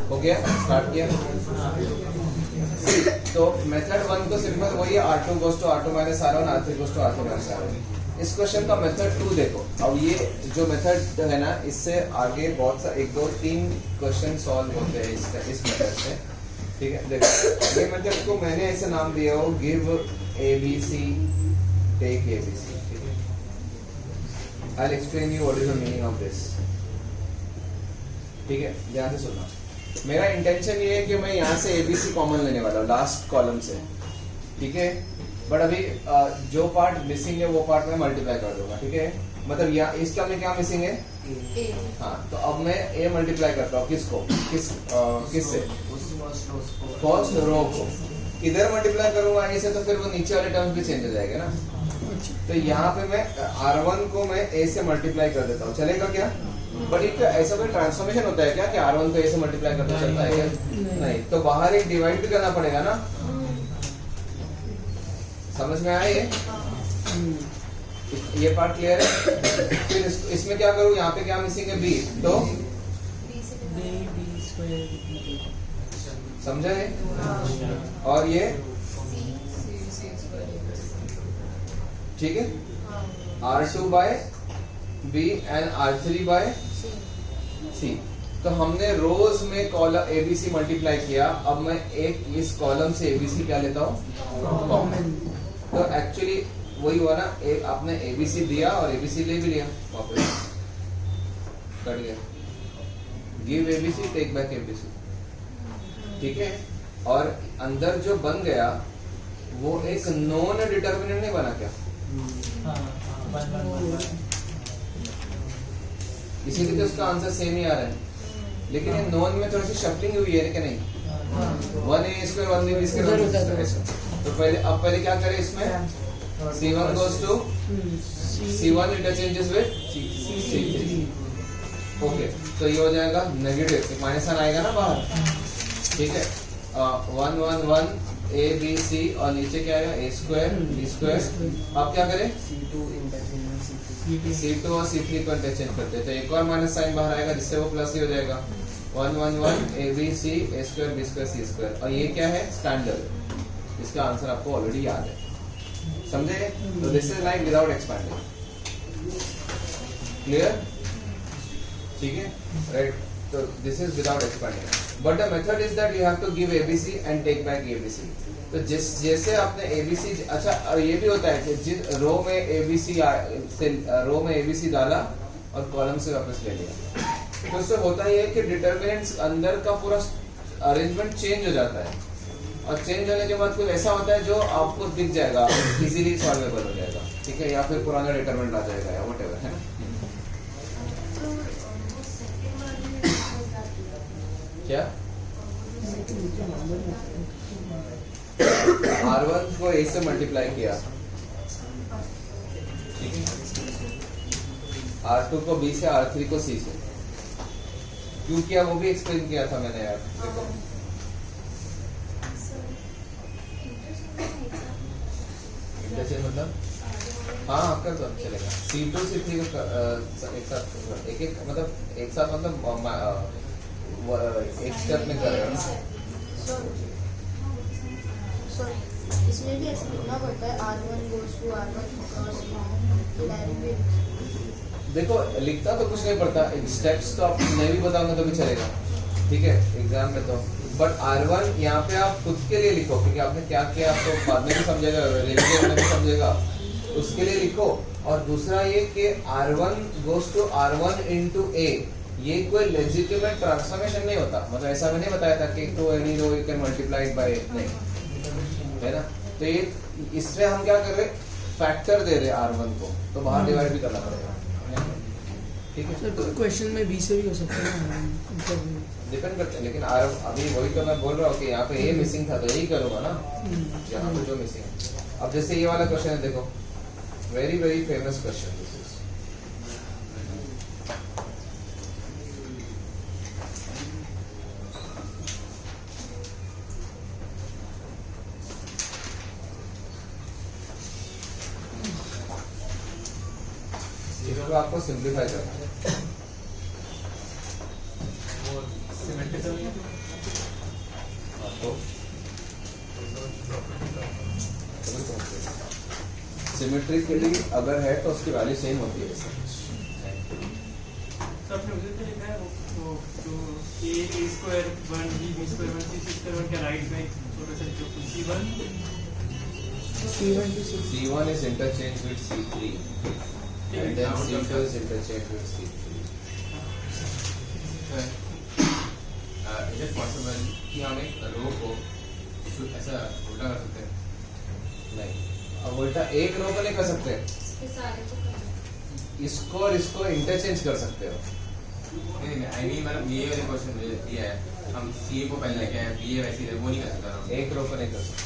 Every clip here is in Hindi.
हो गया, स्टार्ट किया। तो मेथड 1 तो सिंपल वही है, R2 goes to R2 minus R1, R3 goes to R3 minus R1। इस क्वेश्चन का मेथड 2 देखो। अब ये जो मेथड है ना, इससे आगे बहुत सा 1 2 3 क्वेश्चन सॉल्व होते हैं इस मेथड से। ठीक है, देखो ये मेथड को मैंने ऐसे नाम दिया हो, गिव ABC टेक ABC। ठीक है, I'll explain you what is the meaning of this। ठीक है, ध्यान से सुनना। मेरा इंटेंशन ये है कि मैं यहाँ से ABC कॉमन लेने वाला हूँ लास्ट कॉलम से। ठीक है, बट अभी जो पार्ट मिसिंग है वो पार्ट में मल्टीप्लाई कर दूंगा। ठीक है, मतलब यहाँ इस टर्म में क्या मिसिंग है? हाँ, तो अब मैं A मल्टीप्लाई करता हूँ किसको, किससे? फर्स्ट रो को। इधर मल्टीप्लाई करूंगा A से तो फिर वो नीचे वाले टर्म्स भी चेंज हो जाएंगे ना। तो यहाँ पे मैं R1 को मैं A से मल्टीप्लाई कर देता हूँ, चलेगा क्या? बट एक ऐसा कोई ट्रांसफॉर्मेशन होता है क्या कि R1 को A से मल्टीप्लाई करना चलता है क्या? नहीं, तो बाहर एक डिवाइड भी करना पड़ेगा ना। समझ में आया ये पार्ट क्लियर है? फिर इसमें क्या करूँ, यहाँ पे क्या मिसिंग है? B, तो समझा है? और ये ठीक है, R2 by B and R3 by C। तो हमने रोज में कॉलम ABC मल्टीप्लाई किया। अब मैं एक इस कॉलम से ABC क्या लेता हूँ? कॉमन। तो एक्चुअली वही हुआ ना, एक आपने ABC दिया और ABC ले भी लिया, वापस कट गया। Give ABC take back ABC। ठीक है, और अंदर जो बन गया वो एक नॉन डिटर्मिनेंट नहीं बना क्या? इसीलिए तो उसका आंसर सेम ही आ रहा है। लेकिन ये नॉन में थोड़ी सी शफलिंग हुई है कि नहीं? 1A² 1B²। तो पहले क्या करें इसमें? C1 goes to C1 interchanges with C3। Okay, तो ये हो जाएगा नेगेटिव, माइनस साइन आएगा ना बाहर। ठीक है, 1 1 1 A B C और नीचे क्या आएगा? A² B²। अब क्या करें? C2 और C3 को इंटरचेंज करते हैं, तो एक और माइनस साइन बाहर आएगा जिससे वो प्लस ही हो जाएगा। 1 1 1 A B C A² B² C²। और ये क्या है? स्टैंडर्ड। इसका आंसर आपको ऑलरेडी याद है, समझे? तो this is like without expanding. Clear? ठीक है, राइट। तो this is without expanding, but the method is that you have to give ABC and take back ABC। तो जैसे आपने ABC, अच्छा, और ये भी होता है कि जिस रो में ABC से रो में ABC डाला और कॉलम से वापस ले लिया, तो उससे होता ही है कि डिटरमिनेंट्स अंदर का पूरा अरेंजमेंट चेंज हो जाता है। और चेंज होने के बाद कुछ ऐसा होता है जो आपको दिख जाएगा, इजीली सॉल्वेबल हो जाएगा। ठीक है, या फिर पुराना डिटरमिनेंट आ जाएगा या व्हाटएवर, है ना? क्या R1 को A से मल्टीप्लाई किया, R2 को B से, R3 को C से। क्यों किया वो भी एक्सप्लेन किया था मैंने यार। देखो जैसे मतलब हाँ कर दो, चलेगा। C2 C3 को एक साथ एक मतलब एक साथ मतलब एक स्टेप में कर रहे हो ना। इसमें भी ऐसे लिखना पड़ता है R1 goes to R1 देखो लिखता तो कुछ नहीं पड़ता, स्टेप्स तो आप मैं भी बताऊंगा तो भी चलेगा। ठीक है, एग्जाम में तो बट R1 यहाँ पे आप खुद के लिए लिखो, क्योंकि आपने क्या किया आपको बाद में भी समझेगा, रिवीजन में भी समझेगा, उसके लिए लिखो। और दूसरा ये कि R1 goes to R1 into A, ये कोई लेजिटिमेट ट्रांसफॉर्मेशन नहीं होता। मतलब ऐसा मैंने बताया था कि to any row you can multiply by, नहीं है ना। तो ये इसमें हम क्या कर रहे, फैक्टर दे रहे R1 को, तो बाहर डिवाइड भी करना पड़ेगा। ठीक है, तो क्वेश्चन में B से भी हो सकता है, डिपेंड करता है। लेकिन अभी वही तो मैं बोल रहा हूँ कि यहाँ पे A मिसिंग था तो यही करूँगा ना, यहाँ पे जो मिसिंग है। अब जैसे ये वाला क्वेश्चन है, देखो वेरी वेरी फेमस क्वेश्चन। इसको आपको सिंप्लीफाई करना है। सिमेट्रिकल देखो सिमेट्रिकली अगर है तो उसकी वैल्यू सेम होती है तो आपने उधर पे लिखा है वो जो a square 1 b square 1 c square 1 के राइट में छोटा सा जो c1 C1 to C. C1 is interchanged with C3 and then C2 is interchanged with C3. Is it possible कि हम एक रो को ऐसा उल्टा कर सकते हैं? नहीं, अब उल्टा एक रो को नहीं कर सकते, इसके सारे को करना इसको और इसको इंटरचेंज कर सकते हो। नहीं आई मीन मतलब ये वाले क्वेश्चन मुझे दिया है, हम सी को पहले लेके आए बी वैसे ही वो नहीं कर सकता ना। एक रो को नहीं कर सकते,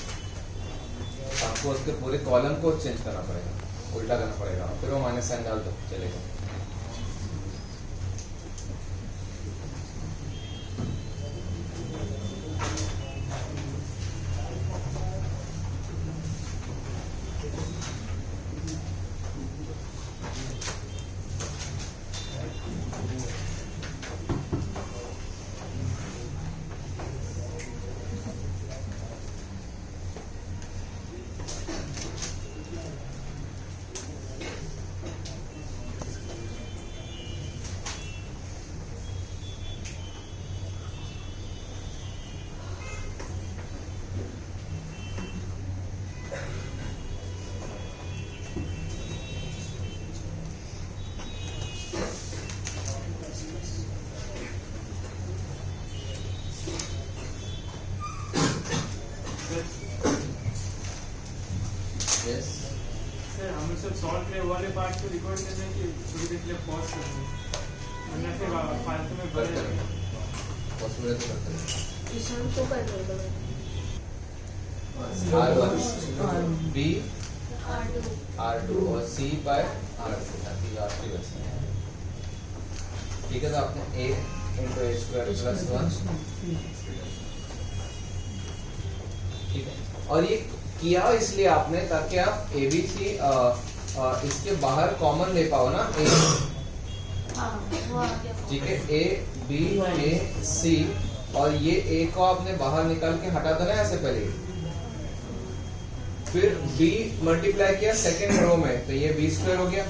आपको उसके पूरे कॉलम को चेंज करना पड़ेगा, उल्टा करना पड़ेगा, फिर वो माइनस साइन डाल दो चलेगा। यस सर हम सब सॉल्व किए वाले पार्ट को रिकॉर्ड करने की थोड़ी देर के लिए पॉज कर दें, वरना फिर फालतू में भर जाएगा। पॉसिबल है तो करते हैं। ईशान तो कर देगा R1 B R2 R2 और C by R2 ताकि R3 बच जाए। ठीक है, तो आपने A into A square plus 1, ठीक है, और ये किया इसलिए आपने ताकि आप ABC इसके बाहर कॉमन ले पाओ ना, A, हाँ वो आ गया ठीक है, A B A C, और ये A को आपने बाहर निकाल के हटा देना है ऐसे पहले, फिर B मल्टीप्लाई किया सेकेंड रो में, तो ये B स्क्वायर हो गया,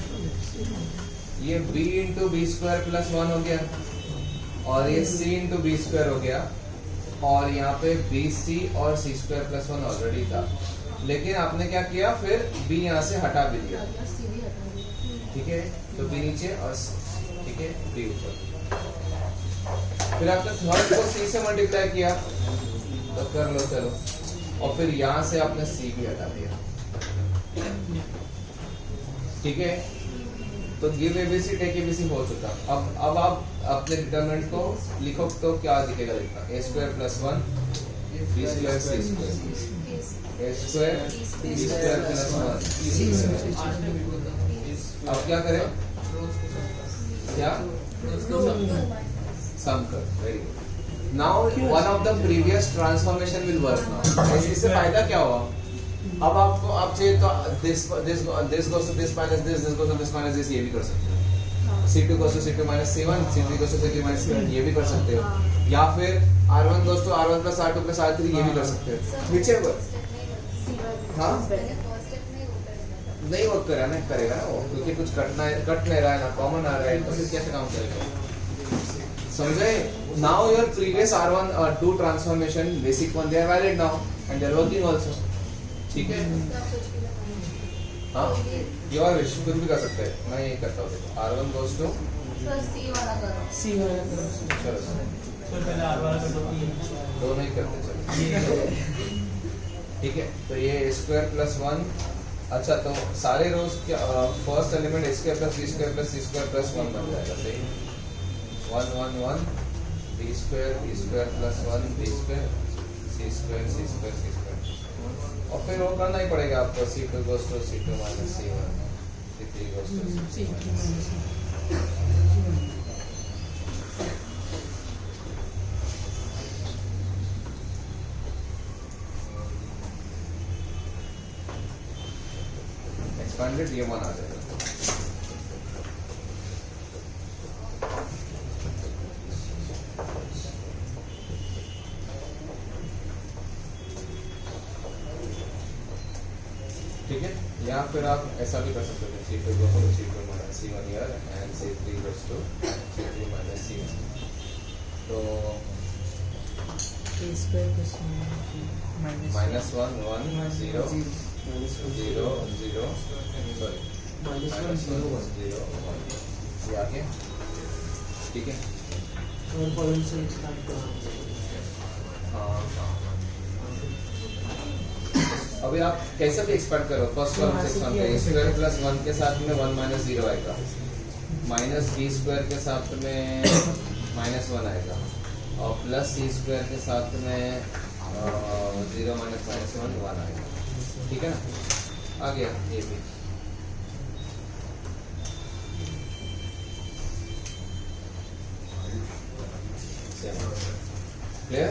ये B into B square plus 1 हो गया, और ये C इंटू बी स्क्वायर हो गया, और यहाँ पे BC और C स्क्वायर प्लस 1 ऑलरेडी था, लेकिन आपने क्या किया, फिर B यहाँ से हटा भी दिया, सीधी हटा दिया ठीक है, तो B नीचे और ठीक है B ऊपर, फिर आपने थर्ड को C से मल्टीप्लाई किया, तो कर लो चलो, और फिर यहाँ से आपने C भी हटा दिया, ठीक है, तो गिव ABC टेक ABC हो चुका। अब आप अपने डिटरमिनेंट को लिखो तो क्या दिखेगा, लिखना A square plus 1 B square C square A square B square plus 1 C square. अब क्या करें, क्या सम कर, very good. Now one of the previous transformation will work now. इससे फायदा क्या हुआ, अब आपको आप चाहिए तो this goes to this minus this goes to this minus this, ये भी कर सकते हो, C2 goes to C2 minus C1, C3 goes to C3 minus C1, ये भी कर सकते हो, या फिर R1 goes to R1 plus R2 plus R3, ये भी कर सकते हो, whichever। हाँ नहीं वर्क करेगा ना, करेगा ना वो, क्योंकि कुछ कट नहीं रहा है ना, कॉमन आ रहा है, तो फिर कैसे काम करेगा, समझे? नाउ योर प्रीवियस R1 और 2 transformation basic one they are valid now and they are working also, ठीक है। हाँ योर विश, कुछ भी कर सकते हैं, मैं यही करता हूँ। R1 goes to C वाला करो C वाला करो। चलो सर पहले आर वाला कर दो, दोनों ही करते चलो, ठीक है, तो ये A स्क्वायर प्लस 1, अच्छा तो सारे rows first element A square plus B square plus C square plus 1 बन जाएगा, सही, 1 1 1 B square plus 1 B square C square C square C square, और फिर वो करना ही पड़ेगा आपको, C2 goes to C2 minus C1, C3 goes to C3 minus C1। Expanded ये 1 आ जाएगा, ठीक है, या फिर आप ऐसा भी कर सकते हो, C2 go for C2 minus C1 here and C3 goes to C3 minus C1. तो A square plus minus -1 1 0 0 0 sorry minus 1 0 1 0 1 ये आ गया, ठीक है। और कॉलम से स्टार्ट करना। हाँ अभी आप कैसे भी एक्सपेक्ट करो, फर्स्ट कॉलम सेक्शन पे स्क्वायर प्लस 1 के साथ में 1 माइनस 0 आएगा, माइनस बी स्क्वायर के साथ में -1 आएगा, और प्लस सी स्क्वायर के साथ में 0 माइनस -1 1 आएगा, ठीक है ना। आ गया ये भी। क्लियर?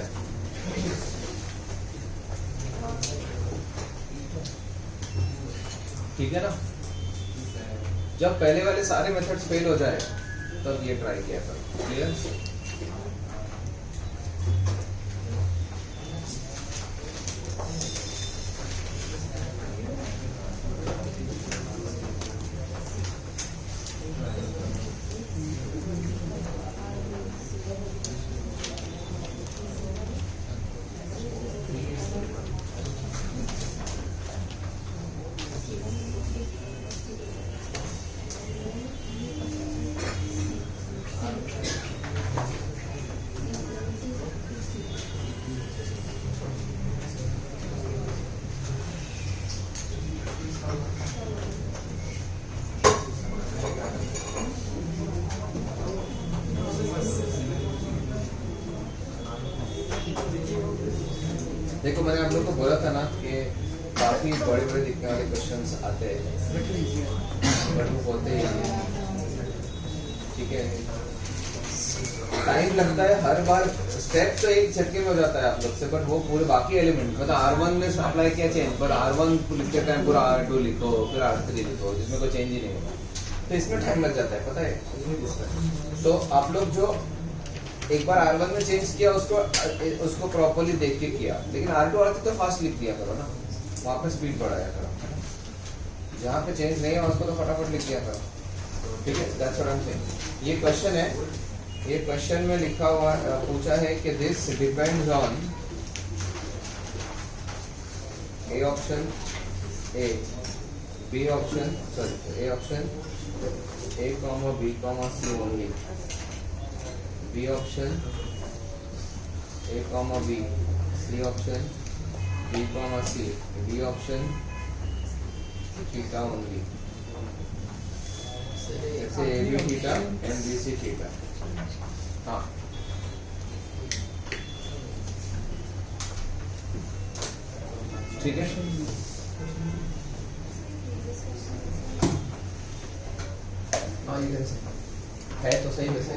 ठीक है ना। जब पहले वाले सारे मेथड्स फेल हो जाए तब ये ट्राई किया करो। क्लियर? देखो मैंने आप लोग को बोला था ना कि काफी बड़े बड़े दिखने वाले क्वेश्चंस आते हैं, बट वो होते ही नहीं, ठीक है। टाइम लगता है हर बार, स्टेप तो एक झटके में हो जाता है आप लोग से, बट वो पूरे बाकी एलिमेंट मतलब R1 में अप्लाई किया चेंज, पर R1 को लिखते टाइम पूरा R2 लिखो फिर R3 लिखो जिसमें कोई चेंज ही नहीं होगा, तो इसमें टाइम लग जाता है, पता है। तो आप लोग जो एक बार R1 में चेंज किया उसको प्रॉपर्ली देख के किया, लेकिन R2 R3 तो फास्ट लिख दिया करो ना, वहाँ पे स्पीड बढ़ाया करो, जहाँ पे चेंज नहीं है उसको तो फटाफट लिख दिया करो, ठीक है। That's what I am saying. ये क्वेश्चन है, ये क्वेश्चन में लिखा हुआ पूछा है कि this depends on A option A B option sorry A option A comma B comma C only, B option A comma B, C option B comma C, D option theta only, जैसे A B theta and B C theta. हाँ ठीक है, हाँ ये है तो सही वैसे।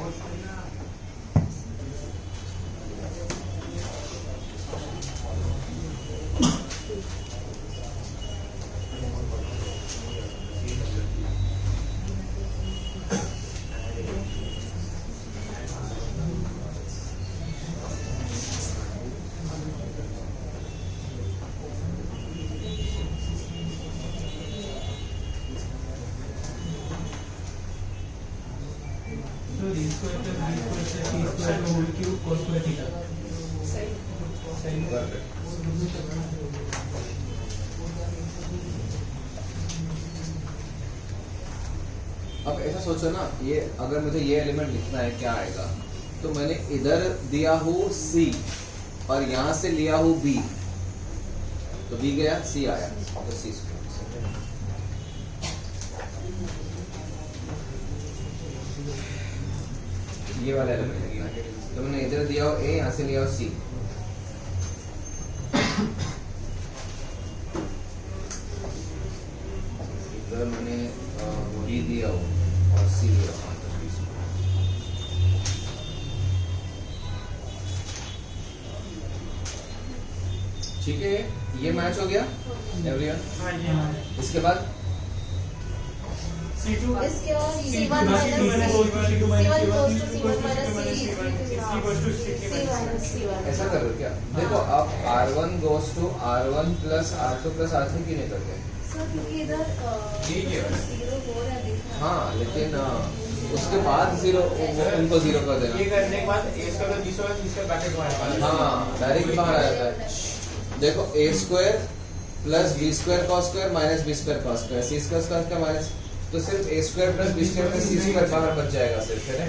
अब ऐसा सोचो ना, ये अगर मुझे ये एलिमेंट लिखना है क्या आएगा, तो मैंने इधर दिया हूँ C और यहाँ से लिया हूँ B, तो B गया C आया, तो C ये वाला एलिमेंट लिखना है, तो मैंने इधर दिया हो A, यहाँ से लिया हो C, इधर मैंने B दिया हो और C लिया हो, ठीक है। ये मैच हो गया एवरीवन। इसके बाद C2 इसके और C1 goes to C1 minus C minus ऐसा कर रहे हो क्या? देखो आप R1 goes to R1 plus R2 plus R3 क्यों नहीं करते? सर क्योंकि इधर ठीक है। जीरो हो रहा है दिख रहा है। हाँ लेकिन उसके बाद जीरो उनको जीरो कर देना। ये करने के बाद A square plus B square C square bracket में हाँ डायरेक्ट बाहर आ जाता है। देखो A square plus B square cos square minus B square cos square C square cos square minus, तो सिर्फ A square plus B square plus C square बाहर बच जाएगा सिर्फ, है ना।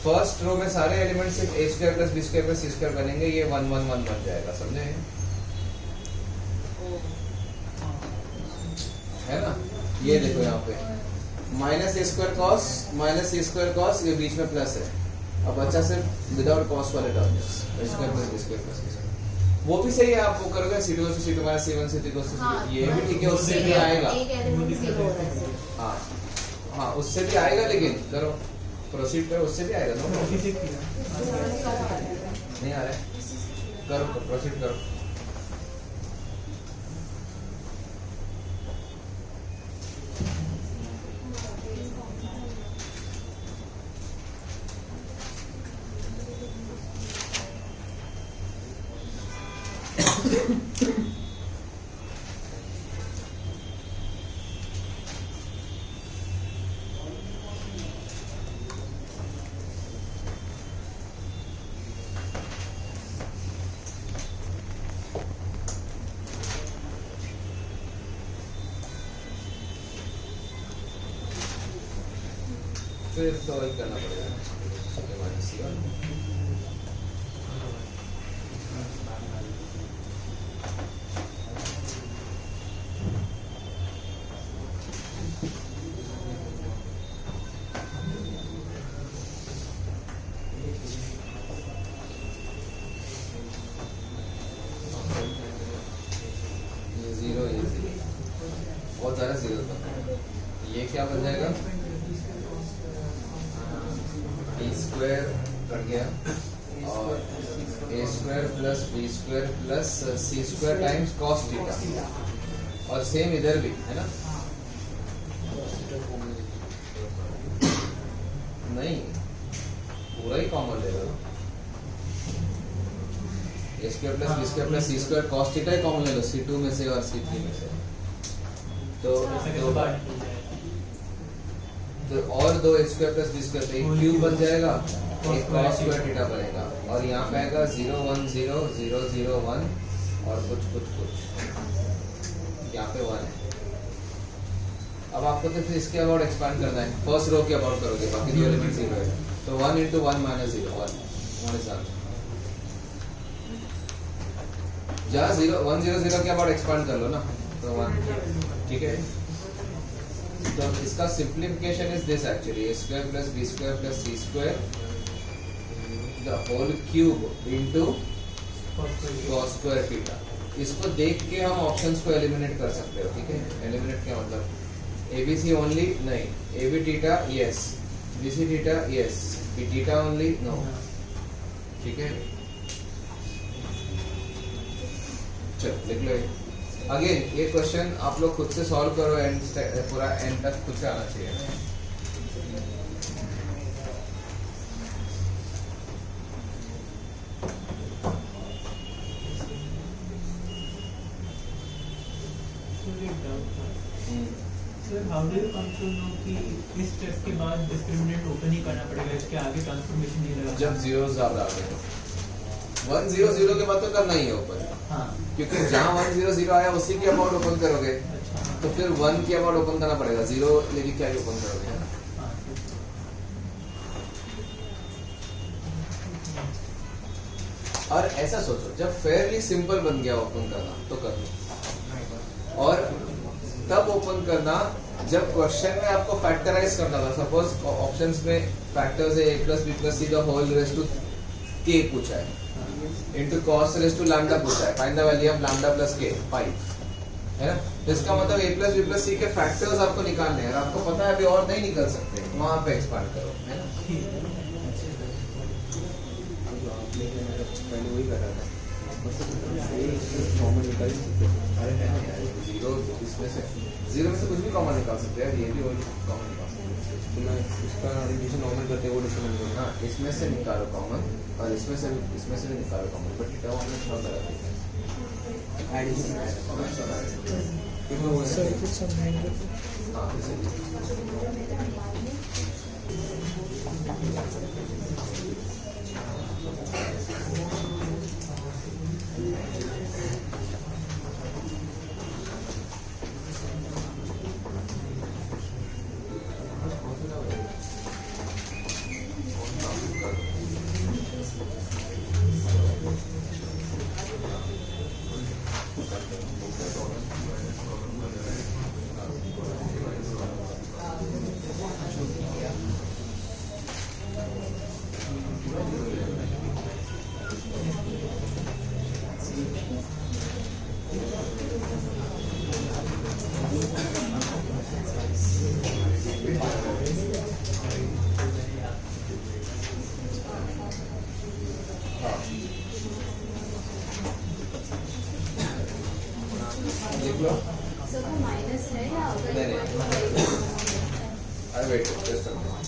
फर्स्ट रो में सारे एलिमेंट सिर्फ A square plus B square plus C square बनेंगे, ये 1 1 1 बन जाएगा, समझे है ना। ये देखो यहाँ पे minus A square cos minus C square cos, ये बीच में प्लस है। अब बच्चा सिर्फ विदाउट कॉस वाले terms A square plus B square plus C square, वो भी सही है। आप वो करोगे c2 से c2 माइनस c1 से c2 से हाँ, ये भी ठीक है, उससे भी आएगा। एक एलिमेंट जीरो हो रहा है सर। हाँ हाँ उससे भी आएगा, लेकिन करो प्रोसीड करो, उससे भी आएगा। नो किसी की नहीं आ रहा है, करो प्रोसीड करो। फिर तो वही करना पड़ेगा माइनस c1। ये जीरो बहुत सारा जीरो था। ये क्या बन जाएगा, बी स्क्वायर कट गया और A square plus B square plus C square times cos theta, और सेम इधर भी है ना। नहीं पूरा ही कॉमन ले लो, A square plus B square plus C square cos theta ही कॉमन ले लो c2 में से और c3 में से। तो और दो ए स्क्वायर प्लस बी स्क्वायर, एक क्यूब बन जाएगा, एक कॉस स्क्वायर थीटा बनेगा, और यहाँ पे आएगा 0 1 0 0 0 1 और कुछ कुछ कुछ, यहाँ पे 1 है। अब आपको तो फिर इसके अबाउट एक्सपांड करना है, फर्स्ट रो के अबाउट करोगे, बाकी दो एलिमेंट 0 है, तो 1 into 1 minus 0 1 इज आंसर। जहाँ 0 1 0 0 के अबाउट एक्सपांड कर लो ना, तो 1, ठीक है। तो इसका simplification is this actually, a square plus b square plus c square the whole cube into cos square theta। इसको देख के हम ऑप्शंस को एलिमिनेट कर सकते हो, ठीक है। एलिमिनेट क्या मतलब, abc ओनली नहीं, ab theta yes, bc theta yes, b theta only no, ठीक है। चलो लिख लो। अगेन ये क्वेश्चन आप लोग खुद से सॉल्व करो, एंड पूरा एंड तक खुद से आना चाहिए। Sir how do you come to know कि इस टेस्ट के बाद डिस्क्रिमिनेंट ओपन ही करना पड़ेगा, इसके आगे ट्रांसफॉर्मेशन नहीं लगा? जब जीरो ज्यादा आ गए 1 0 0 के बाद तो करना ही है ओपन, हाँ क्योंकि जहाँ 1 0 0 आया उसी की अमाउंट ओपन करोगे, अच्छा तो फिर 1 की अमाउंट ओपन करना पड़ेगा, 0 लेके क्या ही ओपन करोगे। हाँ और ऐसा सोचो, जब फेयरली सिंपल बन गया ओपन करना तो कर लो, और तब ओपन करना जब क्वेश्चन में आपको फैक्टराइज करना था। सपोज ऑप्शंस में फैक्टर्स है a plus B plus C the whole raise to k पूछा है, into cos raise to lambda पूछा है, find the value of lambda plus k 5 है ना। तो इसका मतलब a plus B plus C के फैक्टर्स आपको निकालने हैं, और आपको पता है अभी और नहीं निकल सकते, वहां पे एक्सपांड करो, है ना। मैंने वही करा था, नॉर्मल निकाल सकते। अरे नहीं यार, जीरो इसमें से जीरो में से कुछ भी कॉमन निकाल सकते हैं, ये भी वही कॉमन निकाल सकते हैं। तो मैं इसका एडिशन नॉर्मल करते हैं वो डिफरेंट करना। हाँ इसमें से निकालो कॉमन, और इसमें से भी निकालो कॉमन, बट थीटा हमने थोड़ा गलत किया। लिख लो। सर वो माइनस है या नहीं, अरे वेट जस्ट अ मिनट।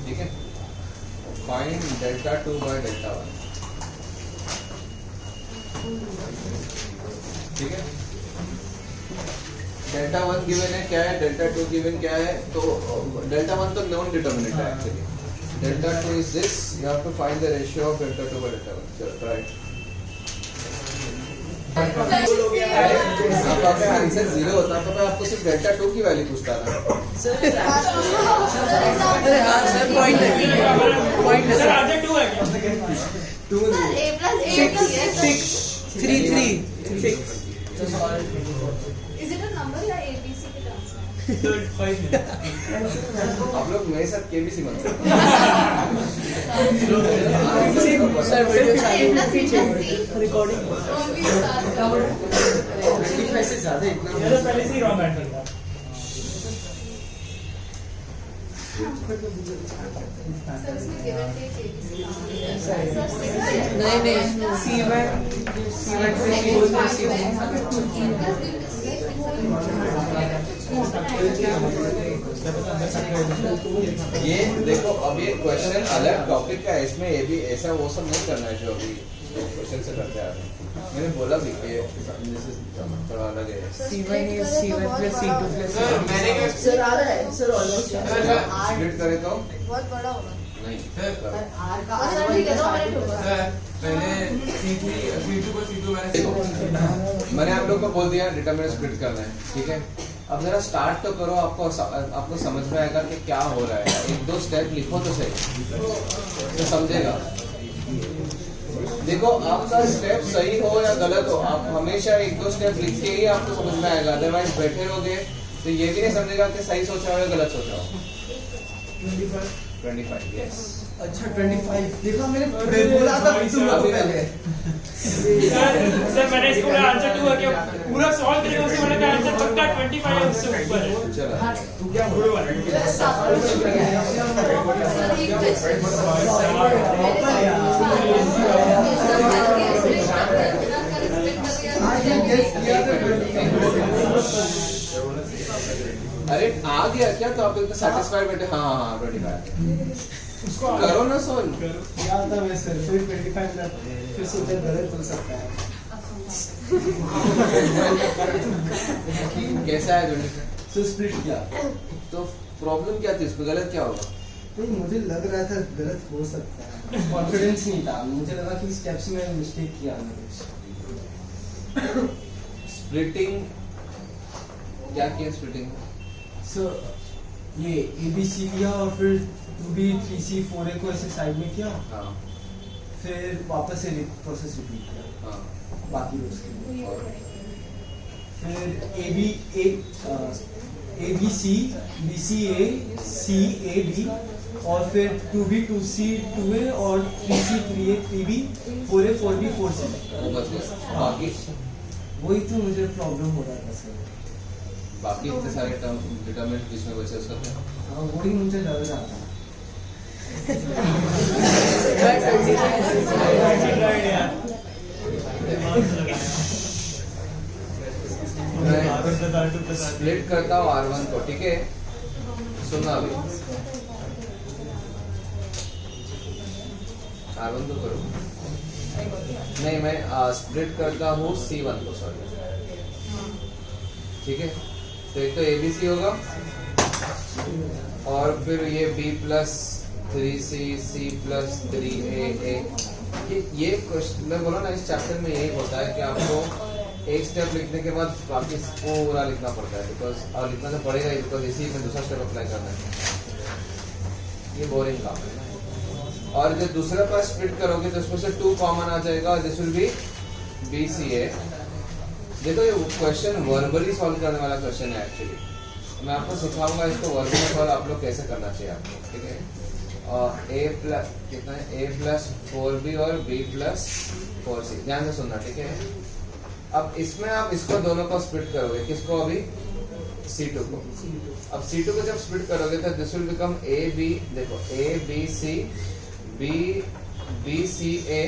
ठीक है, फाइंड डेल्टा 2 बाय डेल्टा 1। ठीक है, डेल्टा 1 गिवन है क्या है, डेल्टा 2 गिवन क्या है, तो डेल्टा 1 तो नॉन डिटर्मिनेंट है actually. Delta 2 is this, you have to find the ratio of delta 2 by delta 1। चलो ट्राई। आपका अगर आंसर 0 होता तो मैं आपको सिर्फ डेल्टा 2 की वैल्यू पूछता था। सर आधे 2 है क्या? 2 A plus A plus A plus 3 Is it a number या ABC के terms में? सर 5 मिनट आप लोग मेरे साथ केबीसी मत sir A plus B plus C recording और भी साथ 25 से ज्यादा इतना ये तो पहले से ही रॉन्ग आंसर था। सर उसमें given take ABC सर नहीं C1 ये देखो, अब ये क्वेश्चन अलग टॉपिक का है, इसमें ये भी ऐसा वो सब नहीं करना है जो अभी क्वेश्चन से करते आ रहे हैं। मैंने बोला भी कि थोड़ा अलग है। C1 plus C2 plus sir मैंने क्या सर आ रहा है सर ऑलमोस्ट स्प्लिट करें तो बहुत बड़ा होगा नहीं सर सर ठीक है 2 मिनट होगा सर पहले C2 को C2 मैंने मैंने आप लोग को बोल दिया डिटरमिनेंट स्प्लिट करना है। ठीक है, अब जरा स्टार्ट तो करो, आपको समझ में आएगा कि क्या हो रहा है। 1-2 स्टेप लिखो तो सही, तो समझेगा। देखो, आपका स्टेप सही हो या गलत हो, आप हमेशा 1-2 स्टेप लिख के ही आपको समझ में आएगा। अदरवाइज बैठे रहोगे तो ये भी नहीं समझेगा कि सही सोचा हो या गलत सोचा हो। 25 यस। अच्छा 25 देखा मैंने बोला था तुम लोग पहले सर मैंने इसको आंसर 2 है क्या पूरा सॉल्व करके उससे मैंने कहा आंसर पक्का 25 है उससे ऊपर है। चलो तू क्या बोल रहा अरे आ गया क्या टॉपिक? तो सेटिस्फाइड बेटे? हाँ 25 उसको करो ना सोल्व। याद था मैं सर फिर 25 ना फिर सोचा गलत हो सकता है कैसा है 25? सो स्प्लिट किया तो प्रॉब्लम क्या थी इसमें? गलत क्या होगा? नहीं मुझे लग रहा था गलत हो सकता है, कॉन्फिडेंस नहीं था, मुझे लगा कि स्टेप्स में मिस्टेक किया मैंने। स्प्लिटिंग क्या किया? स्प्लिटिंग सो ये ABC लिया और फिर 2B 3C 4A को ऐसे साइड में किया, हाँ फिर वापस से प्रोसेस रिपीट किया हाँ बाकी रोज के लिए। और फिर ABC BCA CAB और फिर 2B 2C 2A और 3C 3A 3B 4A 4B 4C। वो बच गया। बाकी वही तो मुझे प्रॉब्लम हो रहा था सर। बाकी इतने सारे टर्म डिटरमिनेंट बीच में बचे उसका क्या? हाँ वही मुझे लग रहा था। मैं फिर plus R2 plus R3 split करता हूँ R1 को, ठीक है? सुनना अभी, R1 तो करो, नहीं मैं स्प्लिट करता हूँ C1 को, सॉरी, ठीक है? तो एक तो ABC होगा और फिर ये B plus 3C, C plus 3A, ये क्वेश्चन मैं बोला ना, इस चैप्टर में यही होता है कि आपको एक स्टेप लिखने के बाद बाकी पूरा लिखना पड़ता है, बिकॉज और लिखना तो पड़ेगा ही, बिकॉज इसी में दूसरा स्टेप अप्लाई करना है, ये बोरिंग काम है। और जब दूसरा पार्ट स्प्लिट करोगे तो उसमें से 2 कॉमन आ जाएगा, दिस विल बी BCA। देखो ये क्वेश्चन वर्बली सॉल्व करने वाला क्वेश्चन है एक्चुअली, मैं आपको सिखाऊंगा इसको वर्बली सॉल्व आप लोग कैसे करना चाहिए आपको, ठीक है? और A प्लस कितना है, A प्लस 4B और B प्लस 4C, ध्यान से सुनना, ठीक है? अब इसमें आप इसको दोनों को स्प्लिट करोगे, किसको अभी? C2 को। अब C2 को जब स्प्लिट करोगे तो दिस विल बिकम AB, देखो ABC, BCA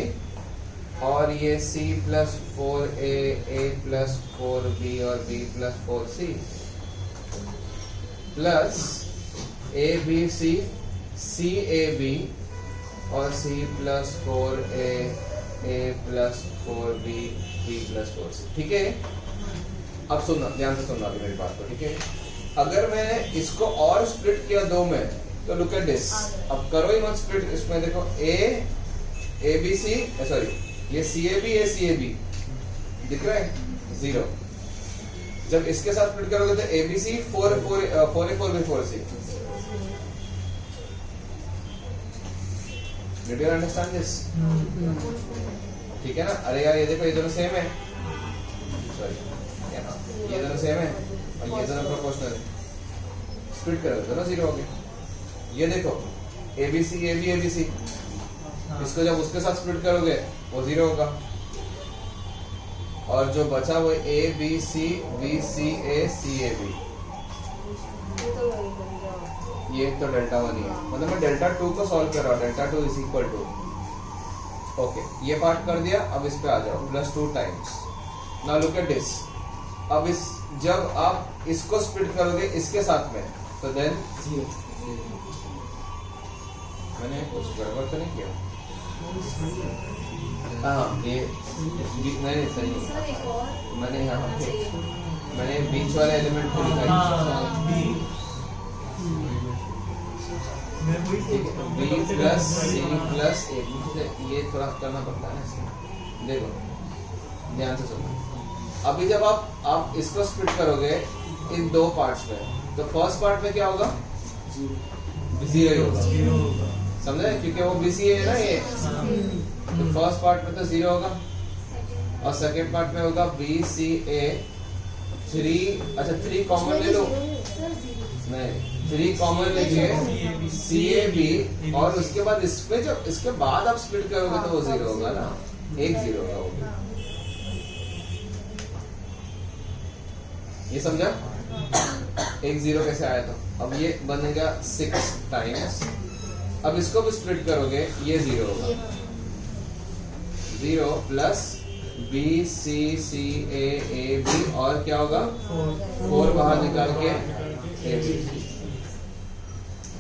और ये C plus 4A, A plus 4B और B plus 4C plus ABC, CAB और C plus 4A, A plus 4B, B plus 4C, ठीक है? अब सुनना, ध्यान से सुनना अभी मेरी बात को, ठीक है? अगर मैंने इसको और स्प्लिट किया 2 में, तो लुक एट दिस, अब करो ही मत स्प्लिट, इसमें देखो ABC, सॉरी ये CAB, ACAB दिख रहा है 0, जब इसके साथ स्प्लिट करोगे तो ABC 4A 4B 4C। Did you understand this? ठीक है ना? अरे यार ये देखो, ये दोनों सेम है, सॉरी ये दोनों सेम है और ये दोनों प्रोपोर्शनल है, स्प्लिट करोगे दोनों 0 हो गए। ये देखो ABC AB ABC, इसको जब उसके साथ स्प्लिट करोगे वो 0 होगा, और जो बचा वो ABC BCA CAB, ये तो डेल्टा 1 ही है, मतलब मैं डेल्टा 2 को सॉल्व कर रहा हूँ, delta 2 is equal to, okay ये पार्ट कर दिया। अब इस पे आ जाओ, plus 2 times, now look at this, अब इस जब आप इसको स्प्लिट करोगे इसके साथ में तो देन मैंने कुछ गड़बड़ तो नहीं किया? हाँ ये नहीं सही है, सर एक और मैंने यहाँ पे चाहिए। मैंने बीच वाले एलिमेंट को लिखा है, B plus C plus A, ये थोड़ा करना पड़ता है ना इसमें, देखो ध्यान से सुनो। अभी जब आप इसको स्प्लिट करोगे इन 2 पार्ट्स में, तो फर्स्ट पार्ट में क्या होगा? 0 ही होगा, समझे? क्योंकि वो BCA है ना ये, तो फर्स्ट पार्ट में तो 0 होगा, और सेकेंड पार्ट में होगा BCA 3, अच्छा 3 कॉमन ले लो, नहीं 3 कॉमन लेके CAB, और उसके बाद इसमें जो इसके बाद आप स्प्लिट करोगे तो वो 0 होगा ना, एक 0 होगा वो, ये समझा? एक 0 कैसे आया? तो अब ये बनेगा 6 टाइम्स, अब इसको भी स्प्लिट करोगे ये 0 होगा, 0 प्लस BCCAAB, और क्या होगा? 4 बाहर निकाल के AB,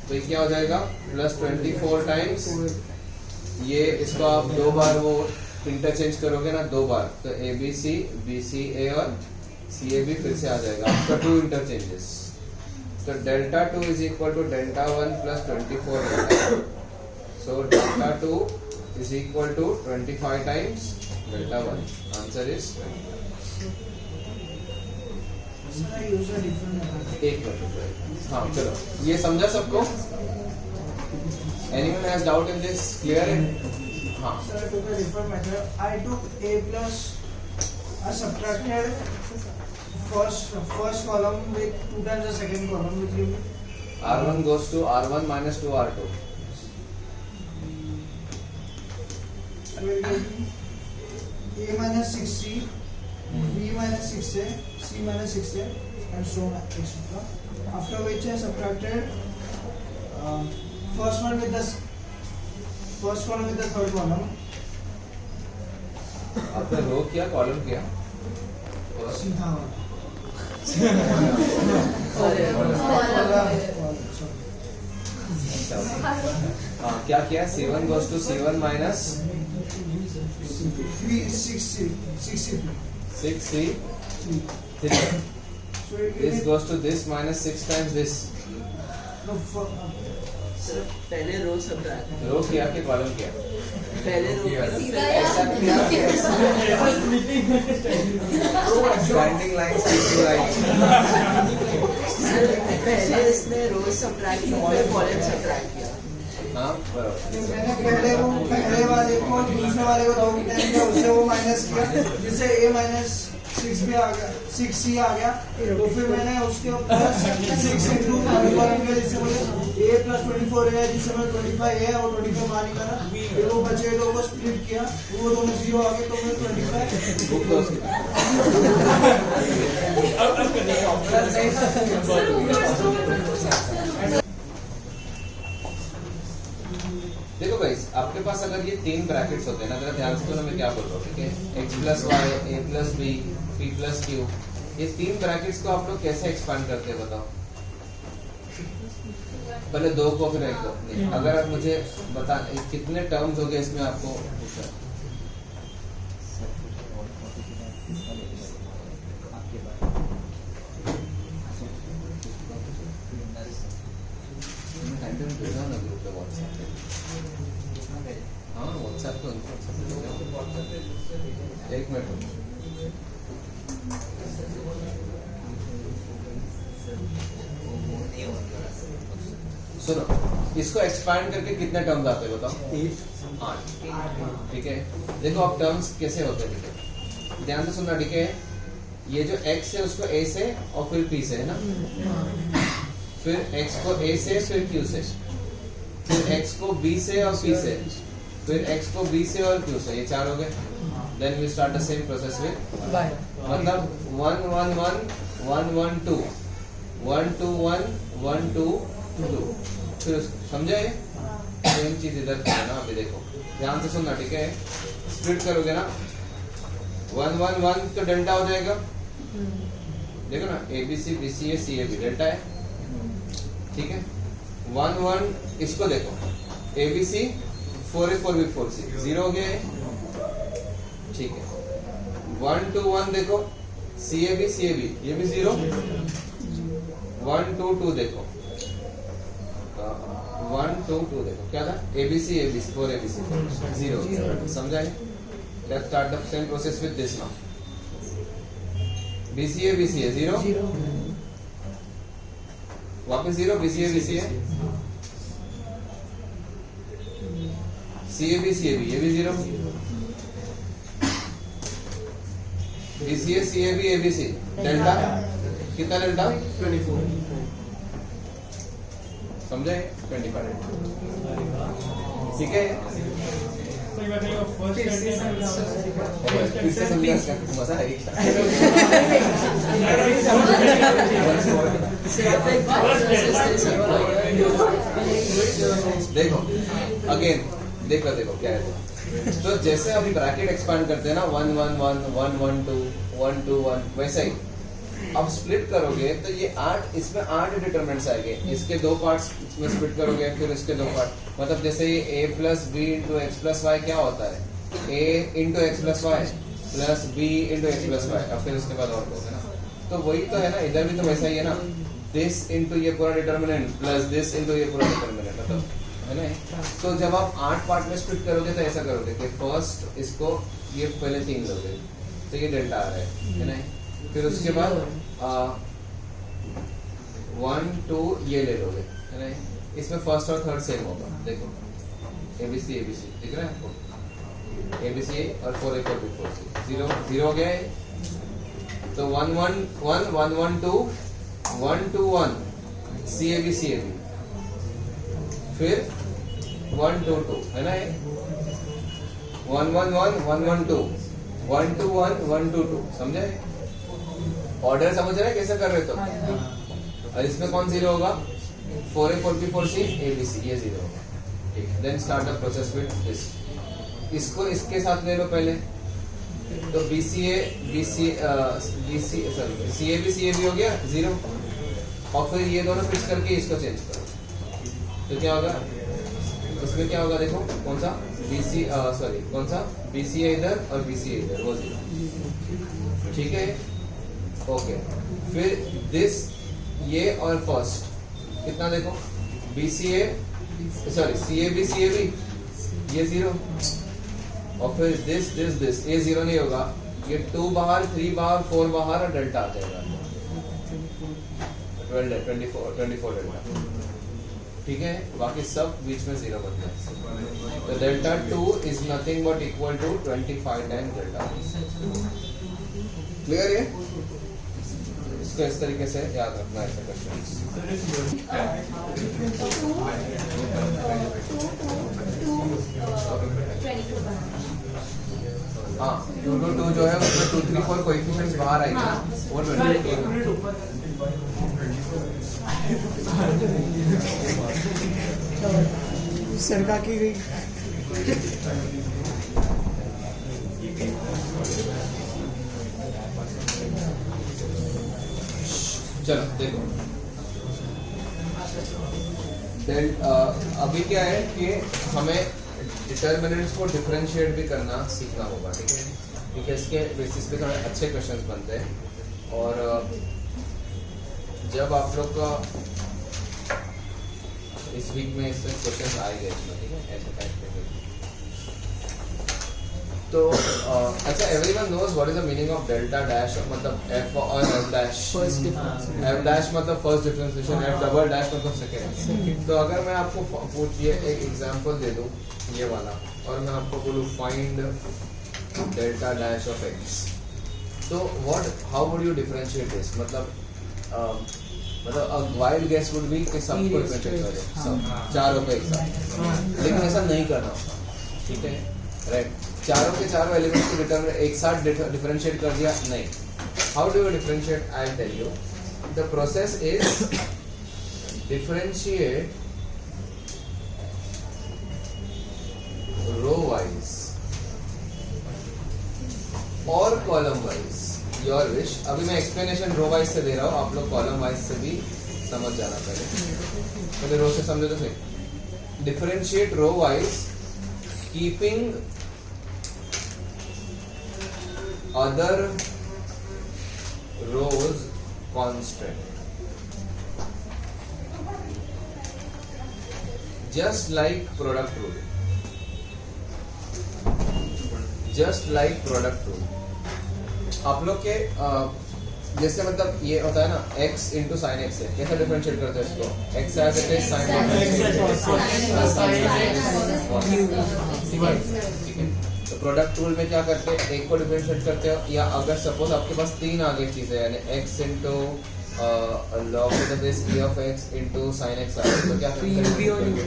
तो ये क्या हो जाएगा? प्लस 24 टाइम्स, ये इसको आप 2 बार वो इंटरचेंज करोगे ना, 2 बार, तो ABC BCA और CAB फिर से आ जाएगा आपका 2 इंटरचेंजेस, तो delta 2 is equal to delta 1 plus 24 delta, so delta 2 is equal to 25 times delta 1, answer is 1 minute. हाँ चलो, ये समझा सबको? Anyone has doubt in this? Clear it? हाँ Sir, I took a different method. I took A plus, I subtracted first column with 2 times the second column, which give me R1 goes to R1 minus 2 R2. I will give A minus 6C, B minus 6A, C minus 6A, and so on, etc. After which I subtracted first column with the third column. आपने रो किया, कॉलम किया? सीधा क्या किया? C1 goes to C1 minus 6C3. So it This is goes to this minus 6 times this. no पहले रो सब्ट्रैक्ट रो किया कि कॉलम किया? पहले रो सीधा ऐसा किया कि ऐसा? Standing lines, sticking lines. पहले इसने रो सब्ट्रैक्ट किया फिर कॉलम सब्ट्रैक्ट किया हाँ बराबर. मैंने पहले वाले को दूसरे वाले को 2 टाइम किया, उससे वो माइनस किया, जिससे a माइनस 6 भी आ गया, 6c आ गया. तो फिर मैंने उसके ऊपर 6 इंटू कॉलम किया, जिससे मुझे a प्लस 24 है, जिससे मैं 25 है और 25 बाहर निकाला. फिर वो बचे दो को स्प्लिट किया, वो दोनों 0 आ गए, तो मैं 25. बुक दो उसकी. देखो गाइस, आपके पास अगर ये 3 ब्रैकेट्स होते हैं ना, अगर ध्यान से तो मैं क्या बोल रहा हूँ, ठीक है? x plus Y, a plus B, p plus Q, ये 3 ब्रैकेट्स को आप लोग कैसे एक्सपांड करते हैं बताओ? पहले 2 को फिर 1 को. अगर आप मुझे बता कितने टर्म्स हो गए इसमें आपको पूछा? हाँ व्हाट्सएप तो एक मिनट. सुनो, इसको एक्सपांड करके कितने टर्म्स आते हैं बताओ? 8. ठीक है, देखो अब टर्म्स कैसे होते हैं, ठीक है? ध्यान से सुनना, ठीक है? ये जो x है उसको a से और फिर p से, है ना? फिर x को a से, फिर q से, फिर x को b से और p से, फिर x को b से और q से, ये 4 हो गए. Then we start the same process with मतलब 1 1 1 1 1 2 1 2 1 1 2 2. फिर समझे? सेम चीज इधर की है ना. अभी देखो ध्यान से सुनना, ठीक है? स्प्लिट करोगे ना 1 1 1 तो डेल्टा हो जाएगा. देखो ना, A B C B C A C A B delta है, ठीक है? 1 1 इसको देखो, ए बी सी 4 ए 4 बी 4 सी 0 हो गया है, ठीक है? 1 2 1 देखो, सी ए बी ये भी 0. 1 2 2 देखो, 1 2 2 देखो, क्या था? A B C 4 A B C 0. समझा है? Let's start the same process with this now. BCA 0. वापस 0. BCA CAB ये भी 0. BCA CAB ABC डेल्टा कितना? डेल्टा 24. समझे? 25. ठीक है? फर्स्ट फिर से समझा, मजा आएगा. देखो अगेन, देखो क्या है. तो जैसे हम ब्रैकेट एक्सपांड करते हैं ना 1 1 1 1 1 2 1 2 1, वैसा ही अब स्प्लिट करोगे तो ये 8, इसमें 8 डिटरमिनेंट्स आएंगे. इसके 2 पार्ट्स में स्प्लिट करोगे, फिर इसके 2 पार्ट, मतलब जैसे ये a plus B into X plus Y क्या होता है? a into X plus Y plus B into X plus Y. अब फिर उसके बाद और होगा ना, तो वही तो है ना, इधर भी तो वैसा ही है ना. दिस इंटू ये पूरा डिटरमिनेंट प्लस दिस इंटू ये पूरा डिटरमिनेंट, मतलब है ना. तो जब आप 8 पार्ट में स्प्लिट करोगे तो ऐसा करोगे कि फर्स्ट इसको ये पहले 3 लोगे, तो ये डेल्टा आ रहा है ना. फिर उसके बाद 1 2 ये ले लोगे, है ना. इसमें फर्स्ट और थर्ड सेम होगा. देखो ABC दिख रहा है आपको? ABC और 4 A 4 B 4 C 0 हो गया है. तो 1 1 1 1 1 2 1 2 1 CAB फिर 1 2 2, है ना. 1 1 1 1 1 2 1 2 1 1 2 2. समझे? ऑर्डर समझ रहे हैं कैसे कर रहे? तो और इसमें कौन 0 होगा? 4 A 4 B 4 C ABC, ये 0 होगा. ठीक है, then start the process with this. इसको इसके साथ ले लो पहले, तो CA भी हो गया 0, और फिर ये दोनों फिक्स करके इसको चेंज करो तो क्या होगा, इसमें क्या होगा देखो, कौन सा BCA इधर और BCA इधर, वो 0, ठीक है, ओके। फिर दिस ये और फर्स्ट कितना देखो, CAB ये 0, और फिर दिस ये 0 नहीं होगा, ये 2 बाहर, 3 बाहर, 4 बाहर और डेल्टा आ जाएगा 24 डेल्टा, ठीक है। बाकी सब बीच में 0 बनता है, तो delta 2 is nothing but equal to 25 times delta. Clear है? इसको इस तरीके से याद रखना है ऐसा क्वेश्चन। हाँ 2 to 2 जो है उसमें 2, 3, 4 कोएफिशिएंट्स बाहर आएंगे ना, वो 22 सरका की गई। चलो देखो, अभी क्या है कि हमें डिटर्मिनेंट्स को डिफरेंशिएट भी करना सीखना होगा, ठीक है, क्योंकि इसके बेसिस पे थोड़े अच्छे क्वेश्चंस बनते हैं। और जब आप लोग का इस वीक में इससे क्वेश्चंस आएंगे इसमें, ठीक है, ऐसे टाइप के। तो अच्छा, everyone knows what is the meaning of delta dash, मतलब F और F dash. First difference, F dash मतलब first differentiation, F double dash मतलब सेकंड। तो अगर मैं आपको पूछिए एक एग्जांपल दे दूं ये वाला, और मैं आपको बोलूं find delta dash of x, तो how would you differentiate this, मतलब वाइल्ड गेस वुड बी कि सबको डिफरेंशिएट करें, सब चारों पे एक साथ, लेकिन ऐसा नहीं करना होता, ठीक है, राइट। चारों के चारों एलिमेंट्स को डिटरमिन एक साथ डिफरेंशिएट कर दिया, नहीं। How do you differentiate? I will tell you. The process is differentiate row wise और कॉलम वाइज, योर विश। अभी मैं एक्सप्लेनेशन रो वाइज से दे रहा हूँ, आप लोग कॉलम वाइज से भी समझ जाना पहले रो से समझो तो सही। Differentiate row wise keeping other rows constant, just like product rule, आप लोग के जैसे मतलब ये होता है ना x इंटू साइन एक्स है, कैसे डिफरेंशिएट करते हैं इसको? x as it is sine ठीक है। तो प्रोडक्ट रूल में क्या करते हैं, एक को डिफरेंशिएट करते हो, या अगर सपोज आपके पास 3 आगे चीजें यानी x into log to the base e of x into sine x आए, तो क्या करेंगे?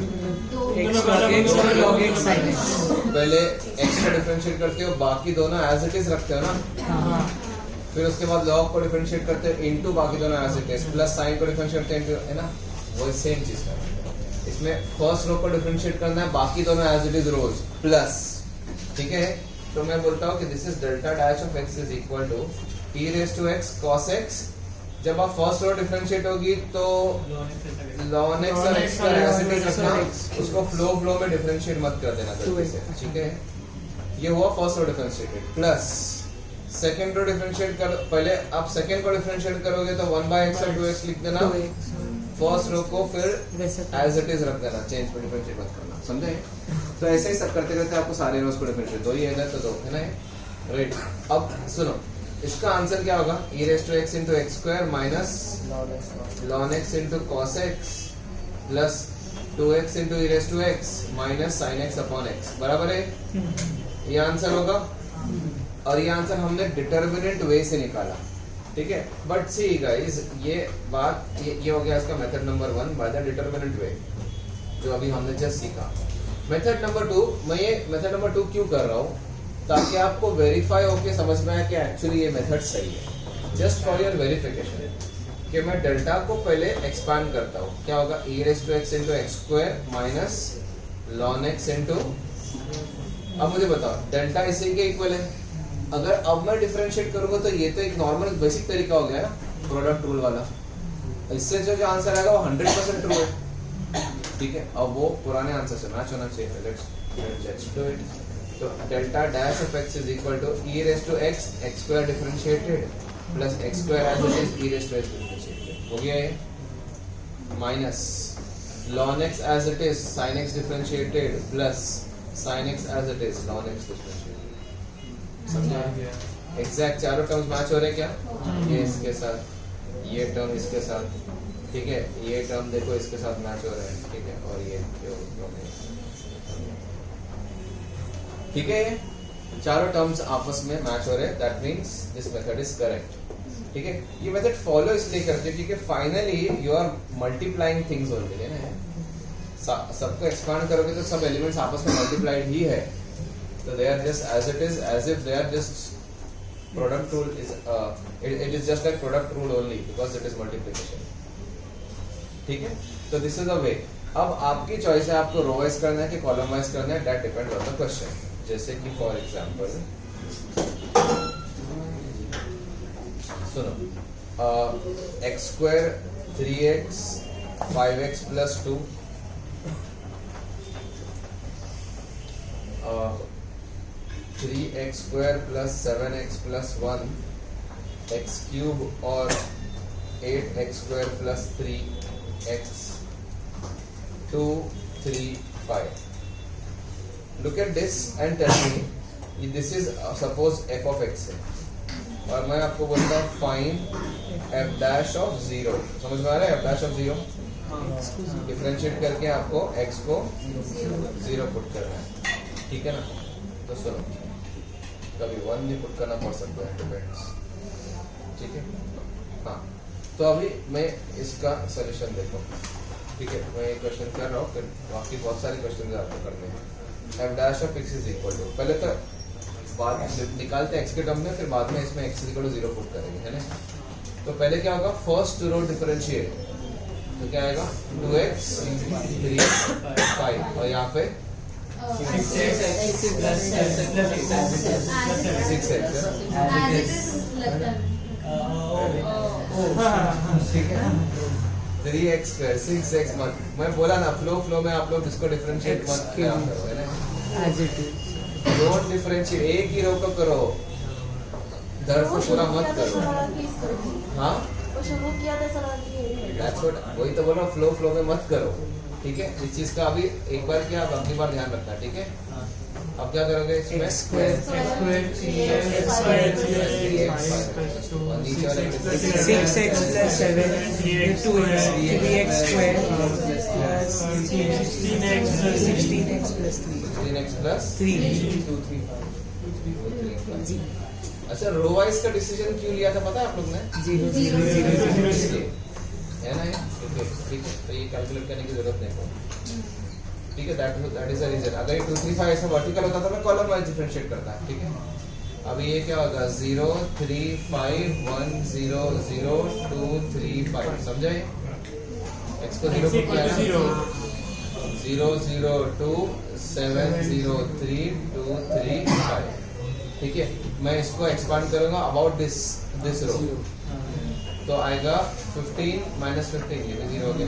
पहले x को डिफरेंशिएट करते हो, बाकी दोनों एज इट इज रखते हो ना, फिर उसके बाद log को डिफरेंशिएट करते हो इंटू बाकी दोनों as it is, plus sine को डिफरेंशिएट करते हैं, है ना, वो सेम चीज है। इसमें फर्स्ट रो को डिफरेंशिएट करना है, बाकी दोनों as it is rows plus, ठीक है। तो मैं बोलता हूँ कि this is delta dash of x is equal to e raise to x cos x। जब आप फर्स्ट रो डिफरेंशिएट होगी तो ln x और x का एज इट इज रखना, उसको फ्लो में डिफरेंशिएट मत कर देना गलती से, ठीक है। ये हुआ first row differentiated, plus second row differentiate कर, पहले आप सेकंड को डिफरेंशिएट करोगे तो 1/x और 2x लिख देना, फर्स्ट रो को फिर एज इट इज रख देना, चेंज पे डिफरेंशिएट मत करना, समझे? तो ऐसे ही सब करते करते आपको सारे रोज को डिफरेंशिएट, दो ही है तो दो है ना, राइट। अब सुनो, इसका आंसर क्या होगा? e raise to x into X square minus ln x into cos x plus 2x into e raise to x minus sin x upon x, बराबर है? ये आंसर होगा, और ये आंसर हमने डिटर्मिनेंट वे से निकाला, ठीक है। बट सी गाइस, ये बात ये हो गया इसका method number 1 by the determinant way, जो अभी हमने जस्ट सीखा। मेथड नंबर 2, मैं ये मेथड नंबर 2 क्यों कर रहा हूँ? ताकि आपको वेरीफाई होके समझ में आए कि एक्चुअली ये मेथड सही है, जस्ट फॉर योर वेरिफिकेशन, कि मैं डेल्टा को पहले एक्सपांड करता हूँ, क्या होगा? e raise to x into X square minus ln x into, अब मुझे बताओ डेल्टा इसी के इक्वल है, अगर अब मैं डिफरेंशिएट करूंगा तो ये तो एक नॉर्मल बेसिक तरीका हो गया ना प्रोडक्ट रूल वाला, इससे जो आंसर आएगा वो 100% ट्रू है, ठीक है। अब वो पुराने आंसर से मैच होना चाहिए। Let's do it. तो delta dash of x is equal to e raise to x x square differentiated plus x square as it is e raise to x differentiated हो गया ये, minus ln x as it is sin x differentiated plus sin x as it is ln x differentiated। समझा? एग्जैक्ट चारों टर्म्स मैच हो रहे क्या? ये इसके साथ, ये टर्म इसके साथ, ठीक है, ये टर्म देखो इसके साथ मैच हो रहे हैं, ठीक है, और ये ठीक है, ये चारों टर्म्स आपस में मैच हो रहे हैं। That means this method is correct, ठीक है। ये मेथड फॉलो इसलिए करते हैं क्योंकि finally you are multiplying things only, है ना। सबको एक्सपांड करोगे तो सब एलिमेंट्स आपस में मल्टीप्लाइड ही है, तो they are just as it is, as if they are just product rule is it is just like product rule only because it is multiplication, ठीक है। तो दिस इज द वे। अब आपकी चॉइस है, आपको रो वाइज करना है कि कॉलम वाइज करना है, that depends on the question. जैसे कि फॉर एग्जांपल सुनो, x square 3x 5x plus 2 3x square plus 7x plus 1 x cube और 8x square plus 3x 2 3 5। Look at this and tell me this is suppose f of x है और मैं आपको बोलता हूँ फाइंड f डैश ऑफ 0। समझ में आ रहा है? f डैश ऑफ 0 डिफरेंशिएट करके आपको x को 0 पुट करना है, ठीक है ना। तो सुनो, कभी 1 भी पुट करना पड़ सकता है, डिपेंड्स, ठीक है। हाँ, तो अभी मैं इसका सॉल्यूशन देखो, ठीक है। मैं ये क्वेश्चन कर रहा हूँ, फिर बाकी बहुत सारे क्वेश्चन आपको करने हैं। f dash of x is equal to, पहले तो बाद निकालते हैं x के टर्म में, फिर बाद में इसमें x is equal to 0 put करेंगे, है ना। तो पहले क्या होगा, फर्स्ट रो डिफरेंशिएट, तो क्या आएगा 2x 3 5 और यहाँ पे 6x ठीक है। 3x स्क्वायर 6x मत, मैं बोला ना फ्लो में आप लोग इसको डिफरेंशिएट मत करो, है ना। As it is. Don't differentiate, एक ही रो को करो, दर से पूरा मत करो। हाँ, दैट्स व्हाट, वही तो बोल रहा हूँ, फ्लो में मत करो, ठीक है। इस चीज का अभी एक बार क्या, अब अगली बार ध्यान रखना, ठीक है। अब क्या करोगे इसमें, square 6x plus 7 2x 3x square plus 16x plus 3 3x plus 3 2 3 5। अच्छा, रो वाइज का डिसीजन क्यों लिया था पता है आप लोग ने? 0 है ना, ठीक है। तो ये कैलकुलेट करने की जरूरत नहीं पड़ती, ठीक है। That is the reason. अगर ये 2 3 5 ऐसा वर्टिकल होता तो मैं कॉलम वाइज डिफरेंशिएट करता, ठीक है। अब ये क्या होगा, 0 3 5 1 0 0 2 3 5, समझे? x को 0 पुट किया ना, 0 0 2 7 0 3 2 3 5, ठीक है। मैं इसको एक्सपांड करूंगा अबाउट दिस रो, तो आएगा 15 माइनस 15, ये भी 0 हो गया।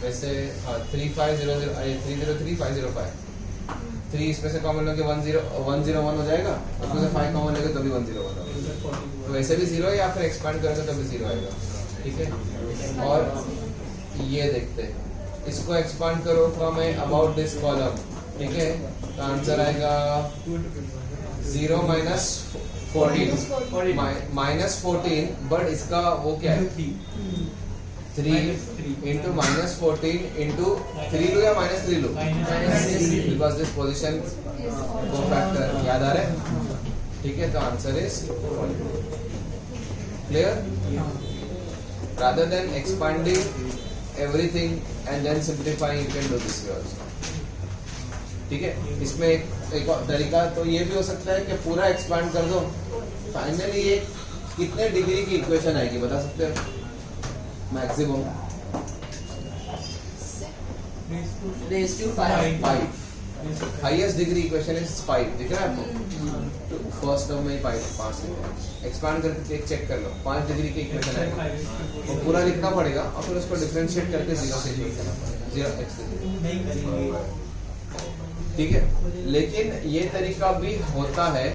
वैसे हाँ 3 5 0 0 3 0 3 5 0 5, 3 इसमें से कॉमन लेके 1 0 1 0 1 हो जाएगा, उसमें से 5 कॉमन लेके तभी 1 0 1 होगा। तो वैसे भी 0 है, या फिर एक्सपांड करेंगे तभी 0 आएगा, ठीक है। और ये देखते हैं, इसको एक्सपांड करो फ्रॉम अबाउट दिस कॉलम, ठीक है। तो आंसर आएगा 0 माइनस 14 माइनस 14, बट इसका वो क्या है 3 इंटू माइनस 14 इंटू 3 लो या minus 3 low, because this position को फैक्टर याद आ रहा है, ठीक है। तो answer is clear, rather than expanding everything and then simplifying, you can do this way also, ठीक है। इसमें एक और तरीका तो ये भी हो सकता है कि पूरा एक्सपांड कर दो, फाइनली ये कितने डिग्री की इक्वेशन आएगी बता सकते हो? Maximum Raised to 5. 5, highest degree equation is 5 दिख रहा है आपको? तो फर्स्ट टर्म में ही 5 लिखा है। एक्सपांड करके चेक कर लो, 5 डिग्री की इक्वेशन है वो पूरा लिखना पड़ेगा और फिर उसको डिफरेंशिएट करके 0 से इक्वल करना पड़ेगा, 0x नहीं करेंगे। ठीक है। लेकिन ये तरीका भी होता है